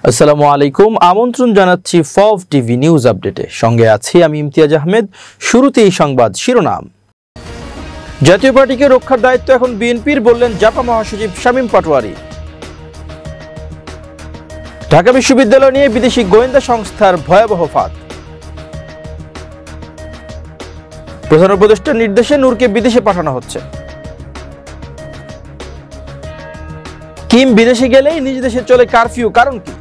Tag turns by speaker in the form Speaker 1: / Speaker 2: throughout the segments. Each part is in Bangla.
Speaker 1: আসসালামু আলাইকুম, আমন্ত্রণ জানাচ্ছি ফফ টিভি নিউজ আপডেটে। সঙ্গে আছি আমি ইমতিয়াজ আহমেদ। শুরুতেই সংবাদ শিরোনাম। জাতীয় পার্টিকে রক্ষার দায়িত্ব এখন বিএনপির, বললেন জাপা মহাসচিব শামীম পাটোয়ারী। ঢাকা বিশ্ববিদ্যালয় নিয়ে বিদেশি গোয়েন্দা সংস্থার ভয়াবহ ফাঁদ। প্রধান উপদেষ্টার নির্দেশে নূরকে বিদেশে পাঠানো হচ্ছে। কিম বিদেশে গেলেই নিজ দেশে চলে কারফিউ, কারণ কি?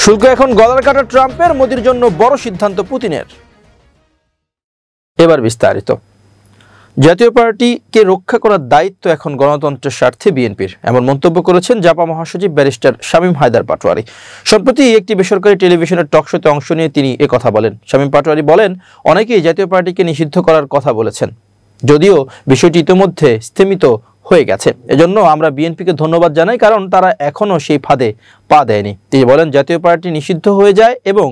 Speaker 1: শুল্ক এখন গলার কাটা ট্রাম্পের, মোদির জন্য বড় সিদ্ধান্ত পুতিনের। এবার বিস্তারিত। জাতীয় পার্টিকে রক্ষা করার দায়িত্ব এখন গণতন্ত্রের স্বার্থে বিএনপির, এমন মন্তব্য করেছেন জাপা মহাসচিব ব্যারিস্টার শামীম হায়দার পাটোয়ারী। সম্প্রতি একটি বেসরকারি টেলিভিশনের টকশোতে অংশ নিয়ে তিনি একথা বলেন। শামীম পাটোয়ারী বলেন, অনেকেই জাতীয় পার্টিকে নিষিদ্ধ করার কথা বলেছেন, যদিও বিষয়টি ইতিমধ্যে স্থিমিত হয়ে গেছে। এজন্য আমরা বিএনপিকে ধন্যবাদ জানাই, কারণ তারা এখনো সেই ফাঁদে পা দেয়নি। তিনি বলেন, জাতীয় পার্টি নিষিদ্ধ হয়ে যায় এবং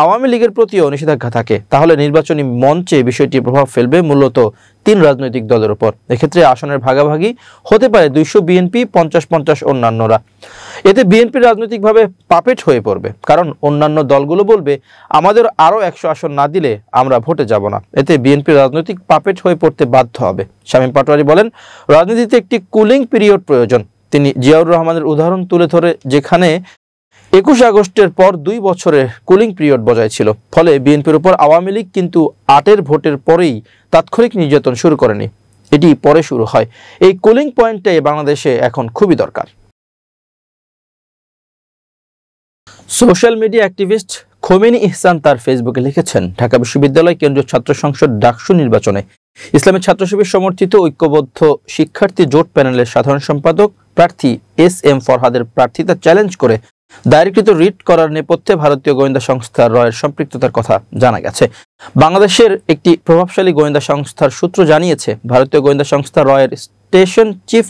Speaker 1: আওয়ামী লীগের প্রতিও নিষেধাজ্ঞা থাকে, তাহলে নির্বাচনী মঞ্চে বিষয়টি প্রভাব ফেলবে মূলত 3 রাজনৈতিক দলের উপর। এক্ষেত্রে আসনের ভাগাভাগি হতে পারে 200 বিএনপি, 50-50 অন্যান্যরা। এতে বিএনপি রাজনৈতিকভাবে পাপেট হয়ে পড়বে, কারণ অন্যান্য দলগুলো বলবে আমাদের আরও 100 আসন না দিলে আমরা ভোটে যাব না। এতে বিএনপি রাজনৈতিক পাপেট হয়ে পড়তে বাধ্য হবে। শামীম পাটোয়ারী বলেন, রাজনীতিতে একটি কুলিং পিরিয়ড প্রয়োজন। তিনি জিয়াউর রহমানের উদাহরণ তুলে ধরে, যেখানে 21 আগস্টের পর 2 বছরের কুলিং পিরিয়ড বজায় ছিল, ফলে বিএনপির উপর আওয়ামী লীগ কিন্তু 8-এর ভোটের পরেই তাৎক্ষণিক নির্যাতন শুরু করেনি, এটি পরে শুরু হয়। এই কুলিং পয়েন্টটাই বাংলাদেশে এখন খুবই দরকার। সোশ্যাল মিডিয়া অ্যাক্টিভিস্ট খোমেনি ইহসান তার ফেসবুকে লিখেছেন, ঢাকা বিশ্ববিদ্যালয় কেন্দ্রীয় ছাত্র সংসদ ডাকসু নির্বাচনে ইসলামী ছাত্র শিবির সমর্থিত ঐক্যবদ্ধ শিক্ষার্থী জোট প্যানেলের সাধারণ সম্পাদক প্রার্থী SM ফরহাদের প্রার্থিতা চ্যালেঞ্জ করে দায়েরকৃত রিট করার নেপথ্যে ভারতীয় গোয়েন্দা সংস্থা রয়ের সম্পৃক্ততার কথা জানা গেছে। বাংলাদেশের একটি প্রভাবশালী গোয়েন্দা সংস্থার সূত্র জানিয়েছে, ভারতীয় গোয়েন্দা সংস্থা রয়ের স্টেশন চিফ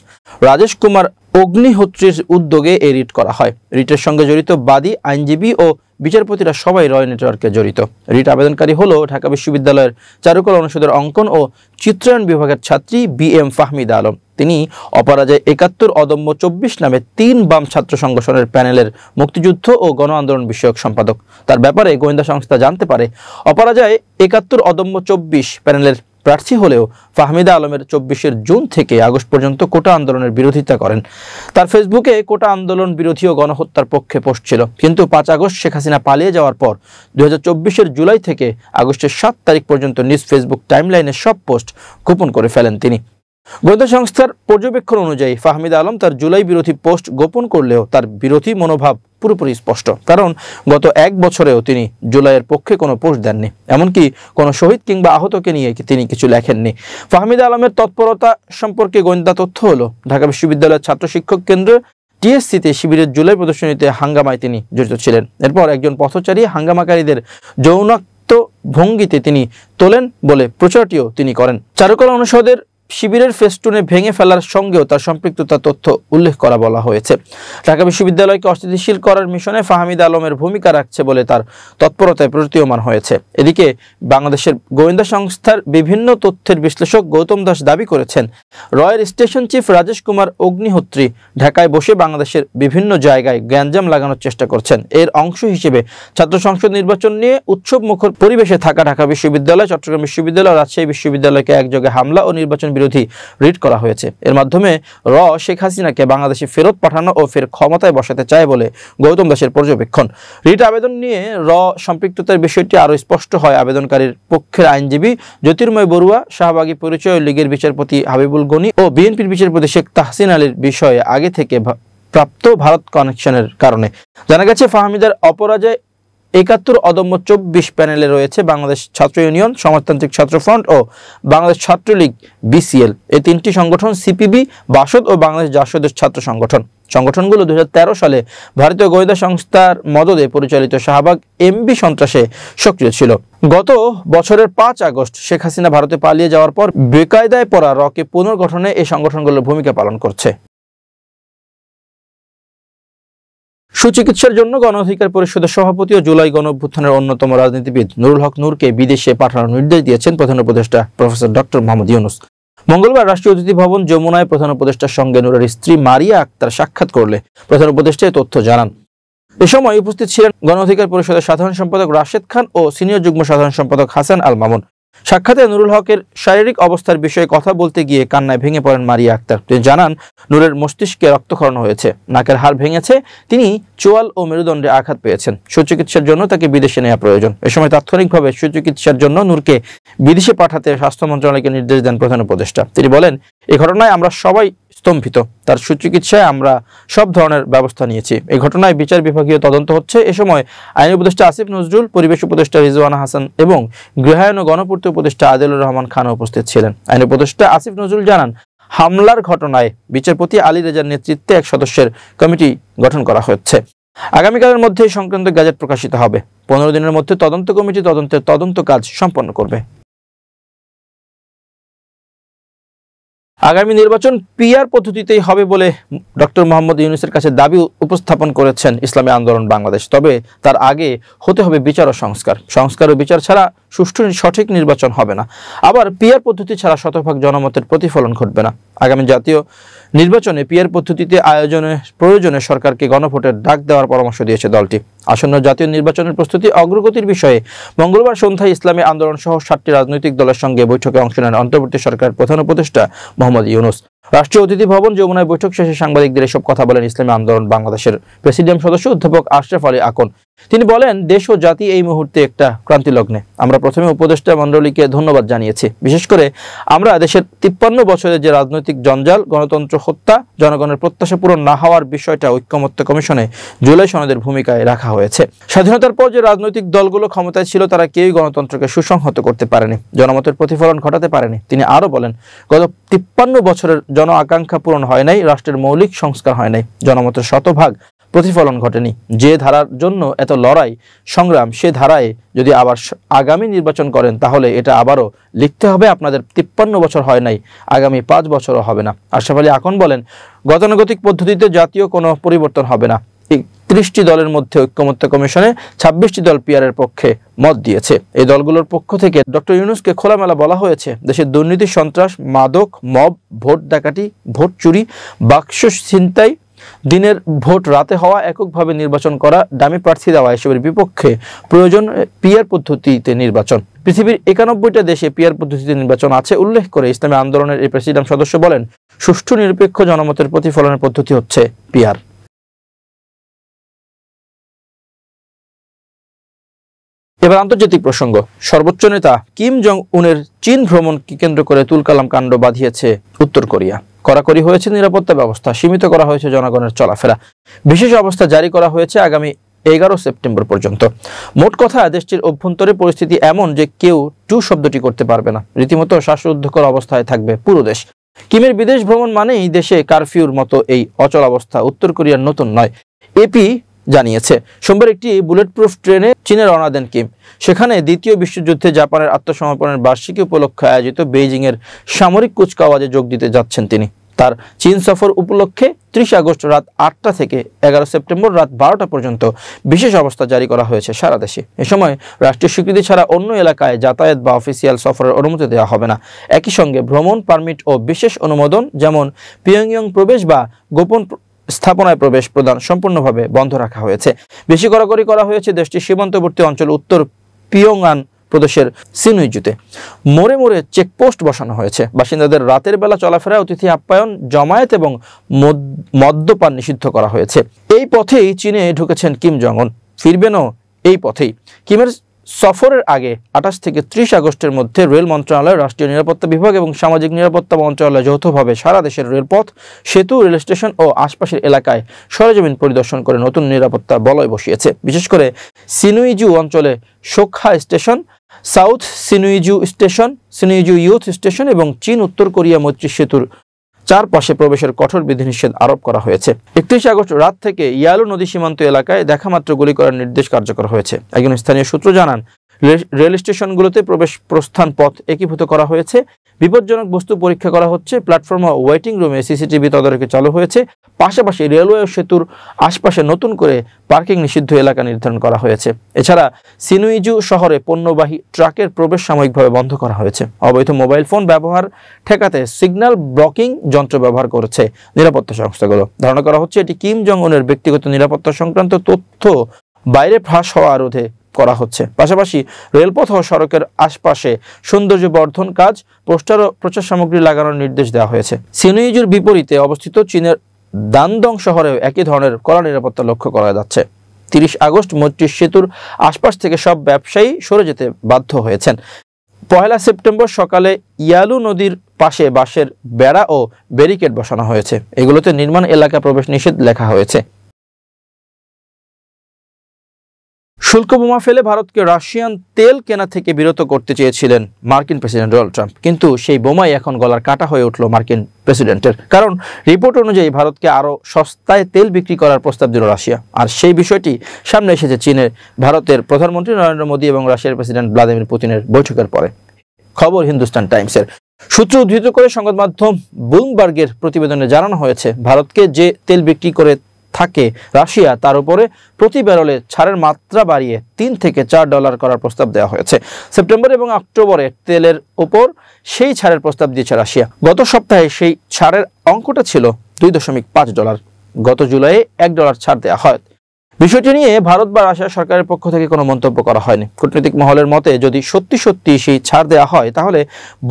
Speaker 1: রাজেশ কুমার অগ্নিহোত্রীর উদ্যোগে এই রিট করা হয়। রিটের সঙ্গে জড়িত বাদী, আইনজীবী ও বিচারপতিরা সবাই রয় নেটওয়ার্কে জড়িত। রিট আবেদনকারী হল ঢাকা বিশ্ববিদ্যালয়ের চারুকলা অনুষদের অঙ্কন ও চিত্রায়ন বিভাগের ছাত্রী BM ফাহমিদা আলম। তিনি অপরাজয় 71, অদম্য 24 নামে 3 বাম ছাত্র সংগঠনের প্যানেলের মুক্তিযুদ্ধ ও গণ আন্দোলন বিষয়ক সম্পাদক। তার ব্যাপারে গোয়েন্দা সংস্থা জানতে পারে, অপরাজয় 71, অদম্য 24 প্যানেলের প্রার্থী হলেও ফাহমিদা আলমের 24 জুন থেকে আগস্ট পর্যন্ত কোটা আন্দোলনের বিরোধিতা করেন। তার ফেসবুকে কোটা আন্দোলন বিরোধী ও গণহত্যার পক্ষে পোস্ট ছিল, কিন্তু 5 আগস্ট শেখ হাসিনা পালিয়ে যাওয়ার পর 2024 জুলাই থেকে আগস্টের 7 তারিখ পর্যন্ত নিজ ফেসবুক টাইমলাইনে সব পোস্ট গোপন করে ফেলেন তিনি। গোয়েন্দা সংস্থার পর্যবেক্ষণ অনুযায়ী ফাহমিদা আলম তার জুলাই বিরোধী পোস্ট গোপন করলেও তার বিরোধী মনোভাব পুরোপুরি স্পষ্ট, কারণ গত 1 বছরেও তিনি জুলাইয়ের পক্ষে কোনো পোস্ট দেননি, এমনকি কোনো শহীদ কিংবা আহতকে নিয়ে তিনি কিছু লেখেননি। ফাহমিদা আলমের তৎপরতা সম্পর্কে গোয়েন্দা তথ্য হলো, ঢাকা বিশ্ববিদ্যালয়ের ছাত্র শিক্ষক কেন্দ্র TSC-তে শিবিরের জুলাই প্রদর্শনীতে হাঙ্গামায় তিনি জড়িত ছিলেন। এরপর একজন পথচারী হাঙ্গামাকারীদের যৌনাক্ত ভঙ্গিতে তিনি তোলেন বলে প্রচারটিও তিনি করেন। চারুকলা অনুষদের শিবিরের ফেস্টুনে ভেঙে ফেলার সঙ্গেও তার সম্পৃক্ততা তথ্য উল্লেখ করা বলা হয়েছে। ঢাকা বিশ্ববিদ্যালয়কে অস্থিতিশীল করার মিশনে ফাহমিদা আলমের ভূমিকা রাখছে বলে তার তৎপরতায় প্রতীয়মান হয়েছে। এদিকে বাংলাদেশের গোয়েন্দা সংস্থার বিভিন্ন তথ্যের বিশ্লেষক গৌতম দাস দাবি করেছেন, রয়ের স্টেশন চিফ রাজেশ কুমার অগ্নিহোত্রী ঢাকায় বসে বাংলাদেশের বিভিন্ন জায়গায় গ্যাঞ্জাম লাগানোর চেষ্টা করছেন। এর অংশ হিসেবে ছাত্র সংসদ নির্বাচন নিয়ে উৎসব মুখর পরিবেশে থাকা ঢাকা বিশ্ববিদ্যালয়, চট্টগ্রাম বিশ্ববিদ্যালয়, রাজশাহী বিশ্ববিদ্যালয়কে একযোগে হামলা ও নির্বাচন বিরোধী রিট করা হয়েছে। এর মাধ্যমে শেখ হাসিনাকে বাংলাদেশে ফেরত পাঠানো ও ফের ক্ষমতায় বসাতে চায় বলে গৌতম দাসের পর্যবেক্ষণ। রিট আবেদন নিয়ে সম্পৃক্ততার বিষয়টি আরও স্পষ্ট হয় আবেদনকারীর পক্ষের আইনজীবী জ্যোতির্ময় বড়ুয়া, শাহবাগী পরিচয় লীগের বিচারপতি হাবিবুল গনি ও বিএনপির বিচারপতি শেখ তাহসিন আলীর বিষয়ে আগে থেকে প্রাপ্ত ভারত কানেকশনের কারণে। জানা গেছে, ফাহমিদার অপরাজয় 71, অদম্য 24 প্যানেলে রয়েছে বাংলাদেশ ছাত্র ইউনিয়ন, সমাজতান্ত্রিক ছাত্র ফ্রন্ট ও বাংলাদেশ ছাত্রলীগ BCL। এই 3টি সংগঠন CPB, বাসদ ও বাংলাদেশ জাসদের ছাত্র সংগঠন। সংগঠনগুলো 2013 সালে ভারতীয় গোয়েন্দা সংস্থার মদদে পরিচালিত শাহবাগ MB সন্ত্রাসে সক্রিয় ছিল। গত বছরের 5 আগস্ট শেখ হাসিনা ভারতে পালিয়ে যাওয়ার পর বেকায়দায় পড়া রকে পুনর্গঠনে এই সংগঠনগুলোর ভূমিকা পালন করছে। সুচিকিৎসার জন্য গণ অধিকার পরিষদের সভাপতি ও জুলাই গণ অভ্যুত্থানের অন্যতম রাজনীতিবিদ নুরুল হক নূরকে বিদেশে পাঠানোর নির্দেশ দিয়েছেন প্রধান উপদেষ্টা প্রফেসর ডক্টর মোহাম্মদ ইউনূস। মঙ্গলবার রাষ্ট্রীয় অতিথি ভবন যমুনায় প্রধান উপদেষ্টার সঙ্গে নূরের স্ত্রী মারিয়া আক্তার সাক্ষাৎ করলে প্রধান উপদেষ্টা এই তথ্য জানান। এ সময় উপস্থিত ছিলেন গণ অধিকার পরিষদের সাধারণ সম্পাদক রাশেদ খান ও সিনিয়র যুগ্ম সাধারণ সম্পাদক হাসান আল মামুন। সাক্ষাতে নুরুল হকের শারীরিক অবস্থার বিষয়ে কথা বলতে গিয়ে কান্নায় ভেঙে পড়েন মারিয়া আক্তার। তিনি জানান, নূরের মস্তিষ্কে রক্তক্ষরণ হয়েছে, নাকের হাড় ভেঙেছে, তিনি চোয়াল ও মেরুদণ্ডে আঘাত পেয়েছেন। সুচিকিৎসার জন্য তাকে বিদেশে নেওয়া প্রয়োজন। এ সময় তাৎক্ষণিকভাবে সুচিকিৎসার জন্য নূরকে বিদেশে পাঠাতে স্বাস্থ্য মন্ত্রণালয়কে নির্দেশ দেন প্রধান উপদেষ্টা। তিনি বলেন, এই ঘটনায় আমরা সবাই স্তম্ভিত, তার সুচিকিৎসায় আমরা সব ধরনের ব্যবস্থা নিয়েছি। এই ঘটনায় বিচার বিভাগীয় তদন্ত হচ্ছে। এ সময় আইন উপদেষ্টা আসিফ নজরুল, পরিবেশ উপদেষ্টা রিজওয়ানা হাসান এবং গৃহায়ন ও গণপূর্ত উপদেষ্টা আদিলুর রহমান খান উপস্থিত ছিলেন। আইন উপদেষ্টা আসিফ নজরুল জানান, হামলার ঘটনায় বিচারপতি আলী রেজার নেতৃত্বে এক সদস্যের কমিটি গঠন করা হচ্ছে। আগামীকালের মধ্যে সংক্রান্ত গ্যাজেট প্রকাশিত হবে। 15 দিনের মধ্যে তদন্ত কমিটি তদন্ত কাজ সম্পন্ন করবে। আগামী নির্বাচন পিআর পদ্ধতিতেই হবে বলে ডক্টর মোহাম্মদ ইউনূসের কাছে দাবি উপস্থাপন করেছেন ইসলামী আন্দোলন বাংলাদেশ। তবে তার আগে হতে হবে বিচার ও সংস্কার ও বিচার ছাড়া সুষ্ঠু সঠিক নির্বাচন হবে না। আবার পিআর পদ্ধতি ছাড়া শতভাগ জনমতের প্রতিফলন ঘটবে না। আগামী জাতীয় নির্বাচনে পিআর পদ্ধতিতে প্রয়োজনে সরকারকে গণভোটের ডাক দেওয়ার পরামর্শ দিয়েছে দলটি। আসন্ন জাতীয় নির্বাচনের প্রস্তুতি অগ্রগতির বিষয়ে মঙ্গলবার সন্ধ্যায় ইসলামী আন্দোলন সহ 7টি রাজনৈতিক দলের সঙ্গে বৈঠকে অংশ নেন অন্তর্বর্তী সরকারের প্রধান উপদেষ্টা মোহাম্মদ ইউনূস। রাষ্ট্রীয় অতিথি ভবন যমুনায় বৈঠক শেষে সাংবাদিকদের এসব কথা বলেন ইসলামী আন্দোলন বাংলাদেশের প্রেসিডিয়াম সদস্য অধ্যাপক আশরাফ আলী আকন। তিনি বলেন, দেশ ও জাতি এই মুহূর্তে একটা ক্রান্তি লগ্নে। আমরা প্রথমে উপদেষ্টা মণ্ডলীকে ধন্যবাদ জানিয়েছি। বিশেষ করে আমরা দেশের 53 বছরের যে রাজনৈতিক জঞ্জাল, গণতন্ত্র হত্যা, জনগণের প্রত্যাশা পূরণ না হওয়ার বিষয়টা ঐক্যমত্য কমিশনে জুলাই সনদের ভূমিকায় রাখা হয়েছে। স্বাধীনতার পর যে রাজনৈতিক দলগুলো ক্ষমতায় ছিল তারা কেউই গণতন্ত্রকে সুসংহত করতে পারেনি, জনমতের প্রতিফলন ঘটাতে পারেনি। তিনি আরো বলেন, গত 53 বছরের জন আকাঙ্ক্ষা পূরণ হয় নাই, রাষ্ট্রের মৌলিক সংস্কার হয় নাই, জনমতের শতভাগ প্রতিফলন ঘটেনি। যে ধারার জন্য এত লড়াই সংগ্রাম, সে ধারায় যদি আবার আগামী নির্বাচন করেন তাহলে এটা আবারও লিখতে হবে, আপনাদের 53 বছর হয় নাই, আগামী 5 বছরও হবে না। আশরাফ আলী আকন বলেন, গতানুগতিক পদ্ধতিতে জাতীয় কোনো পরিবর্তন হবে না। 30টি দলের মধ্যে ঐক্যমত্য কমিশনে 26টি দল পিআরের পক্ষে মত দিয়েছে। এই দলগুলোর পক্ষ থেকে ডক্টর ইউনূসকে খোলামেলা বলা হয়েছে, দেশের দুর্নীতি, সন্ত্রাস, মাদক, মব, ভোট ডাকাতি, ভোট চুরি, বাক্স ছিনতাই, দিনের ভোট রাতে হওয়া, এককভাবে নির্বাচন করা, দামি প্রার্থী দেওয়া, এসবের বিপক্ষে প্রয়োজন পিআর পদ্ধতিতে নির্বাচন। পৃথিবীর 91টা দেশে পিআর পদ্ধতিতে নির্বাচন আছে উল্লেখ করে ইসলামী আন্দোলনের এই প্রেসিডিয়াম সদস্য বলেন, সুষ্ঠু নিরপেক্ষ জনমতের প্রতিফলনের পদ্ধতি হচ্ছে পিআর। এবার আন্তর্জাতিক প্রসঙ্গ। সর্বোচ্চ নেতা কিম জং উনের চীন ভ্রমণকে কেন্দ্র করে তুলকালাম কাণ্ড বাঁধিয়েছে উত্তর কোরিয়া। কড়াকড়ি হয়েছে নিরাপত্তা ব্যবস্থা, সীমিত করা হয়েছে জনগণের চলাফেরা, বিশেষ অবস্থা জারি করা হয়েছে আগামী 11 সেপ্টেম্বর পর্যন্ত। মোট কথা, দেশটির অভ্যন্তরে পরিস্থিতি এমন যে কেউ টু শব্দটি করতে পারবে না। রীতিমতো শ্বাসরুদ্ধকর অবস্থায় থাকবে পুরো দেশ। কিমের বিদেশ ভ্রমণ মানেই দেশে কারফিউর মতো এই অচল অবস্থা উত্তর কোরিয়ার নতুন নয়। এপি জানিয়েছে, সোমবার একটি বুলেট প্রুফ ট্রেনে চীনে রওনা দেন কিম। সেখানে দ্বিতীয় বিশ্বযুদ্ধে জাপানের আত্মসমর্পণের বার্ষিকী উপলক্ষে আয়োজিত বেইজিং এর সামরিক কুচকাওয়াজে যোগ দিতে যাচ্ছেন তিনি। তার চীন সফর উপলক্ষে 30 আগস্ট রাত 8টা থেকে 11 সেপ্টেম্বর রাত 12টা পর্যন্ত বিশেষ অবস্থা জারি করা হয়েছে সারা দেশে। এ সময় রাষ্ট্রীয় স্বীকৃতি ছাড়া অন্য এলাকায় যাতায়াত বা অফিসিয়াল সফরের অনুমতি দেওয়া হবে না। একই সঙ্গে ভ্রমণ পারমিট ও বিশেষ অনুমোদন, যেমন পিয়ংইয়ং প্রবেশ বা গোপন স্থাপনায় প্রবেশ প্রদান সম্পূর্ণভাবে বন্ধ রাখা হয়েছে। বেশি কড়াকড়ি করা হয়েছে দেশটির সীমান্তবর্তী অঞ্চল উত্তর পিয়ংয়ান প্রদেশের সিনুইজুতে। মোড়ে মোড়ে চেকপোস্ট বসানো হয়েছে। বাসিন্দাদের রাতের বেলা চলাফেরা, অতিথি আপ্যায়ন, জমায়েত এবং মদ্যপান নিষিদ্ধ করা হয়েছে। এই পথেই চীনে ঢুকেছেন কিম জং উন, ফিরবেনও এই পথেই। কিমের সফরের আগে 28 থেকে 30 আগস্টের মধ্যে রেল মন্ত্রণালয়, রাষ্ট্রীয় নিরাপত্তা বিভাগ এবং সামাজিক নিরাপত্তা মন্ত্রণালয় যৌথভাবে সারা দেশের রেলপথ, সেতু, রেল স্টেশন ও আশপাশের এলাকায় সরেজমিন পরিদর্শন করে নতুন নিরাপত্তা বলয় বসিয়েছে। বিশেষ করে সিনুইজু অঞ্চলে Sokha station, south Sinuiju station, Sinuiju youth station এবং চীন উত্তর কোরিয়া মৈত্রী সেতুর চারপাশে প্রবেশের কঠোর বিধিনিষেধ আরোপ করা হয়েছে। 31 আগস্ট রাত থেকে ইয়ালু নদী সীমান্ত এলাকায় দেখামাত্র গুলি করার নির্দেশ কার্যকর হয়েছে। একজন স্থানীয় সূত্র জানান, রেল স্টেশনগুলোতে প্রবেশ প্রস্থান পথ একীভূত করা হয়েছে। বিপজ্জনক বস্তু পরীক্ষা করা হচ্ছে। প্ল্যাটফর্ম ও ওয়েটিং রুমে সিসিটিভি তদারকি চালু হয়েছে। পাশাপাশি রেলওয়ে সেতুর আশপাশে নতুন করে পার্কিং নিষিদ্ধ এলাকা নির্ধারণ করা হয়েছে। এছাড়া সিনুইজু শহরে পণ্যবাহী ট্রাকের প্রবেশ সাময়িকভাবে বন্ধ করা হয়েছে। অবৈধ মোবাইল ফোন ব্যবহার ঠেকাতে সিগন্যাল ব্লকিং যন্ত্র ব্যবহার করেছে নিরাপত্তা সংস্থাগুলো। ধারণা করা হচ্ছে এটি কিম জং উনের ব্যক্তিগত নিরাপত্তা সংক্রান্ত তথ্য বাইরে ফাঁস হওয়া রোধে করা হচ্ছে। পাশাপাশি রেলপথ ও সড়কের আশপাশে সৌন্দর্য বর্ধন কাজ, পোস্টার ও প্রচার সামগ্রী লাগানোর নির্দেশ দেওয়া হয়েছে। সিনুইজুর বিপরীতে অবস্থিত চীনের দানদং শহরেও একই ধরনের কড়া নিরাপত্তা লক্ষ্য করা যাচ্ছে। 30 আগস্ট মৈত্রী সেতুর আশপাশ থেকে সব ব্যবসায়ী সরে যেতে বাধ্য হয়েছেন। 1 সেপ্টেম্বর সকালে ইয়ালু নদীর পাশে বাঁশের বেড়া ও ব্যারিকেড বসানো হয়েছে। এগুলোতে নির্মাণ এলাকা প্রবেশ নিষেধ লেখা হয়েছে। শুল্ক বোমা ফেলে ভারতকে রাশিয়ান তেল কেনা থেকে বিরত করতে চেয়েছিলেন মার্কিন প্রেসিডেন্ট ডোনাল্ড ট্রাম্প, কিন্তু সেই বোমাই এখন গলার কাটা হয়ে উঠল মার্কিন প্রেসিডেন্টের। কারণ রিপোর্ট অনুযায়ী ভারতকে আরও সস্তায় তেল বিক্রি করার প্রস্তাব দিল রাশিয়া। আর সেই বিষয়টি সামনে এসেছে চীনের ভারতের প্রধানমন্ত্রী নরেন্দ্র মোদী এবং রাশিয়ার প্রেসিডেন্ট ভ্লাদিমির পুতিনের বৈঠকের পরে। খবর হিন্দুস্তান টাইমসের। সূত্র উদ্ধৃত করে সংবাদ মাধ্যম ব্লুমবার্গের প্রতিবেদনে জানানো হয়েছে, ভারতকে যে তেল বিক্রি করে থাকে রাশিয়া, তার উপরে প্রতি ব্যারেলে ছাড়ের মাত্রা বাড়িয়ে $3 থেকে $4 করার প্রস্তাব দেওয়া হয়েছে। সেপ্টেম্বর এবং অক্টোবরে তেলের উপর সেই ছাড়ের প্রস্তাব দিয়েছে রাশিয়া। গত সপ্তাহে সেই ছাড়ের অঙ্কটা ছিল $2.5। গত জুলাইয়ে $1 ছাড় দেওয়া হয়। বিষয়টি নিয়ে ভারত বা রাশিয়া সরকারের পক্ষ থেকে কোনো মন্তব্য করা হয়নি। কূটনৈতিক মহলের মতে যদি সত্যি সেই ছাড় দেওয়া হয়, তাহলে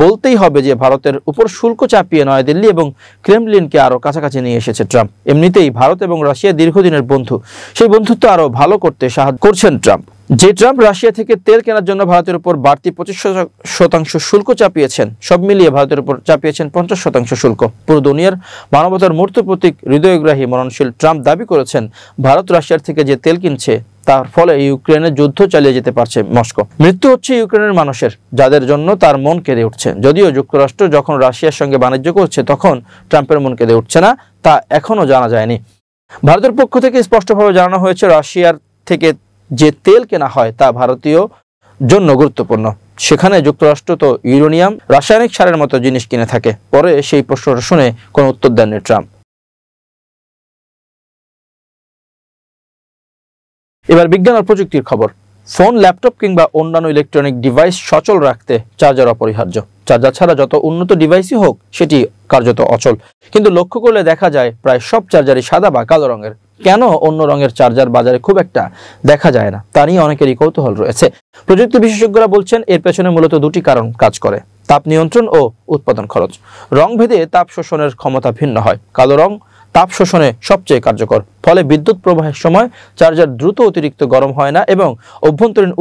Speaker 1: বলতেই হবে যে ভারতের উপর শুল্ক চাপিয়ে নয়াদিল্লি এবং ক্রেমলিনকে আরও কাছাকাছি নিয়ে এসেছে ট্রাম্প। এমনিতেই ভারত এবং রাশিয়া দীর্ঘদিনের বন্ধু, সেই বন্ধুত্ব আরও ভালো করতে সাহায্য করছেন ট্রাম্প। যে ট্রাম্প রাশিয়া থেকে তেল কেনার জন্য ভারতের উপর বাড়তি 25% শুল্ক চাপিয়েছেন, সব মিলিয়ে ভারতের উপর চাপিয়েছেন 50% শুল্ক। পুরো দুনিয়ার মানবতার মূর্ত প্রতীক হৃদয়গ্রাহী মননশীল ট্রাম্প দাবি করেছেন, ভারত রাশিয়ার থেকে যে তেল কিনছে তার ফলে ইউক্রেনের যুদ্ধ চালিয়ে যেতে পারছে মস্কো। মৃত্যু হচ্ছে ইউক্রেনের মানুষের, যাদের জন্য তার মন কেঁদে উঠছে। যদিও যুক্তরাষ্ট্র যখন রাশিয়ার সঙ্গে বাণিজ্য করছে, তখন ট্রাম্পের মন কেঁদে উঠছে না, তা এখনও জানা যায়নি। ভারতের পক্ষ থেকে স্পষ্টভাবে জানানো হয়েছে, রাশিয়ার থেকে যে তেল কেনা হয় তা ভারতীয় জন্য গুরুত্বপূর্ণ। সেখানে যুক্তরাষ্ট্র তো ইউরেনিয়াম, রাসায়নিক সারের মতো জিনিস কিনে থাকে। পরে সেই প্রশ্নটা শুনে কোনো উত্তর দেননি ট্রাম্প। এবার বিজ্ঞান ও প্রযুক্তির খবর। ফোন, ল্যাপটপ কিংবা অন্যান্য ইলেকট্রনিক ডিভাইস সচল রাখতে চার্জার অপরিহার্য। চার্জার ছাড়া যত উন্নত ডিভাইসই হোক, সেটি কার্যত অচল। কিন্তু লক্ষ্য করলে দেখা যায় প্রায় সব চার্জারই সাদা বা কালো রঙের। কেন অন্য রঙের চার্জার বাজারে খুব একটা দেখা যায় না, তা নিয়ে অনেকেরই কৌতূহল রয়েছে। প্রযুক্তি বিশেষজ্ঞরা বলছেন, এর পেছনে মূলত দুটি কারণ কাজ করে: তাপ নিয়ন্ত্রণ ও উৎপাদন খরচ। রং ভেদে তাপ শোষণের ক্ষমতা ভিন্ন হয়। কালো রং তাপ শোষণে সবচেয়ে কার্যকর, ফলে বিদ্যুৎ প্রবাহের সময় চার্জার দ্রুত অতিরিক্ত গরম হয় না এবং অভ্যন্তরীণ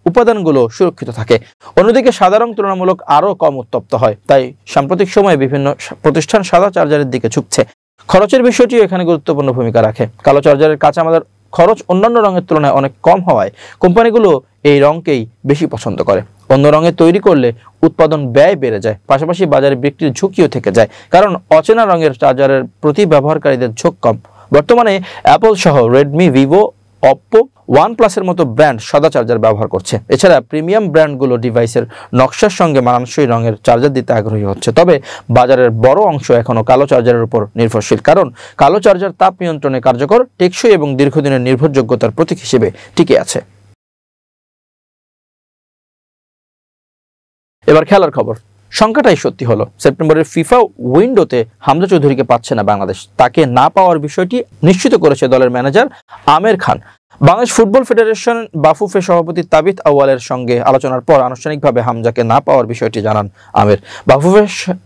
Speaker 1: উপাদানগুলো সুরক্ষিত থাকে। অন্যদিকে সাদা রং তুলনামূলক আরও কম উত্তপ্ত হয়, তাই সাম্প্রতিক সময়ে বিভিন্ন প্রতিষ্ঠান সাদা চার্জারের দিকে ঝুঁকছে। খরচের বিষয়টিও এখানে গুরুত্বপূর্ণ ভূমিকা রাখে। কালো চার্জারের কাঁচামালের খরচ অন্যান্য রঙের তুলনায় অনেক কম হওয়ায় কোম্পানিগুলো এই রঙকেই বেশি পছন্দ করে। অন্য রঙে তৈরি করলে উৎপাদন ব্যয় বেড়ে যায়, পাশাপাশি বাজারে বিক্রির ঝুঁকিও থেকে যায়, কারণ অচেনা রঙের চার্জারের প্রতি ব্যবহারকারীদের ঝোঁক কম। বর্তমানে অ্যাপল সহ রেডমি, ভিভো, অপ্পো, ওয়ানপ্লাসের মতো ব্র্যান্ড সাদা চার্জার ব্যবহার করছে। এছাড়া প্রিমিয়াম ব্র্যান্ডগুলো ডিভাইসের নকশার সঙ্গে মানানসই রঙের চার্জার দিতে আগ্রহী হচ্ছে। তবে বাজারের বড় অংশ এখনও কালো চার্জারের উপর নির্ভরশীল, কারণ কালো চার্জার তাপ নিয়ন্ত্রণে কার্যকর, টেকসই এবং দীর্ঘদিনের নির্ভরযোগ্যতার প্রতীক হিসেবে টিকে আছে। এবার খেলার খবর। সংখ্যাটাই সত্যি হলো, সেপ্টেম্বরের ফিফা উইন্ডোতে হামজা চৌধুরীকে পাচ্ছে না বাংলাদেশ। তাকে না পাওয়ার বিষয়টি নিশ্চিত করেছে দলের ম্যানেজার আমের খান। বাংলাদেশ ফুটবল ফেডারেশন বাফুফে সভাপতি তাবিথ আউয়ালের সঙ্গে আলোচনার পর আনুষ্ঠানিকভাবে হামজাকে না পাওয়ার বিষয়টি জানান আমের। বাফুফে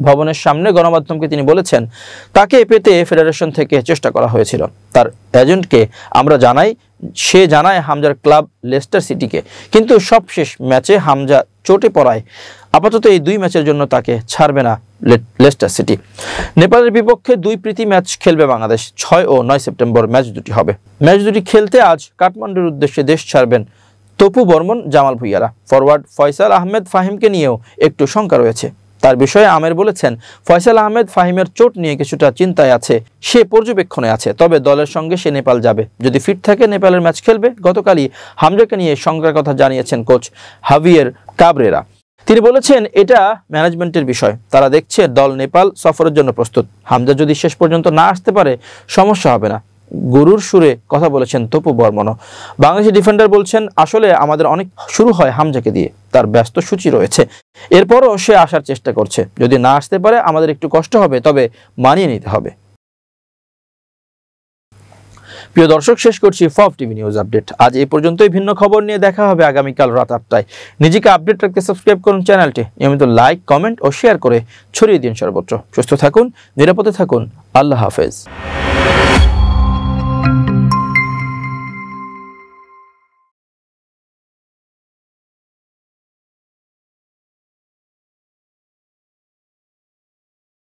Speaker 1: ভবনের সামনে গণমাধ্যমকে তিনি বলেছেন, তাকে পেতে ফেডারেশন থেকে চেষ্টা করা হয়েছিল। তার এজেন্টকে আমরা জানাই, সে জানায় হামজার ক্লাব লেস্টার সিটিকে, কিন্তু সবশেষ ম্যাচে হামজা চোটে পড়ায় আপাতত এই 2 ম্যাচের জন্য তাকে ছাড়বে না লেস্টার সিটি। নেপালের বিপক্ষে 2 প্রীতি ম্যাচ খেলবে বাংলাদেশ। 6 ও 9 সেপ্টেম্বর ম্যাচ দুটি হবে। ম্যাচ দুটি খেলতে আজ কাঠমান্ডুর উদ্দেশ্যে দেশ ছাড়বেন তপু বর্মন, জামাল ভুইয়ারা। ফরওয়ার্ড ফয়সাল আহমেদ ফাহিমকে নিয়েও একটু শঙ্কা রয়েছে। তার বিষয়ে আমের বলেছেন, ফয়সাল আহমেদ ফাহিমের চোট নিয়ে কিছুটা চিন্তায় আছে, সে পর্যবেক্ষণে আছে, তবে দলের সঙ্গে সে নেপাল যাবে। যদি ফিট থাকে নেপালের ম্যাচ খেলবে। গতকালই হামজাকে নিয়ে শঙ্কার কথা জানিয়েছেন কোচ হাভিয়ের কাবরেরা। তিনি বলেছেন, এটা ম্যানেজমেন্টের বিষয়, তারা দেখছে দল নেপাল সফরের জন্য প্রস্তুত। হামজা যদি শেষ পর্যন্ত না আসতে পারে সমস্যা হবে না। গুরুর সুরে কথা বলেছেন তপু বর্মনও। বাংলাদেশি ডিফেন্ডার বলছেন, আসলে আমাদের অনেক শুরু হয় হামজাকে দিয়ে, তার ব্যস্ত সূচি রয়েছে, এরপরও সে আসার চেষ্টা করছে। যদি না আসতে পারে আমাদের একটু কষ্ট হবে, তবে মানিয়ে নিতে হবে। প্রিয় দর্শক, শেষ করছি ফব টিভি নিউজ আপডেট। আজ এই পর্যন্তই। ভিন্ন খবর নিয়ে দেখা হবে আগামীকাল রাত 8টায়। নিজেকে আপডেট রাখতে সাবস্ক্রাইব করুন চ্যানেলটি, নিয়মিত লাইক, কমেন্ট ও শেয়ার করে ছড়িয়ে দিন সর্বত্র। সুস্থ থাকুন, নিরাপদে থাকুন। আল্লাহ হাফেজ।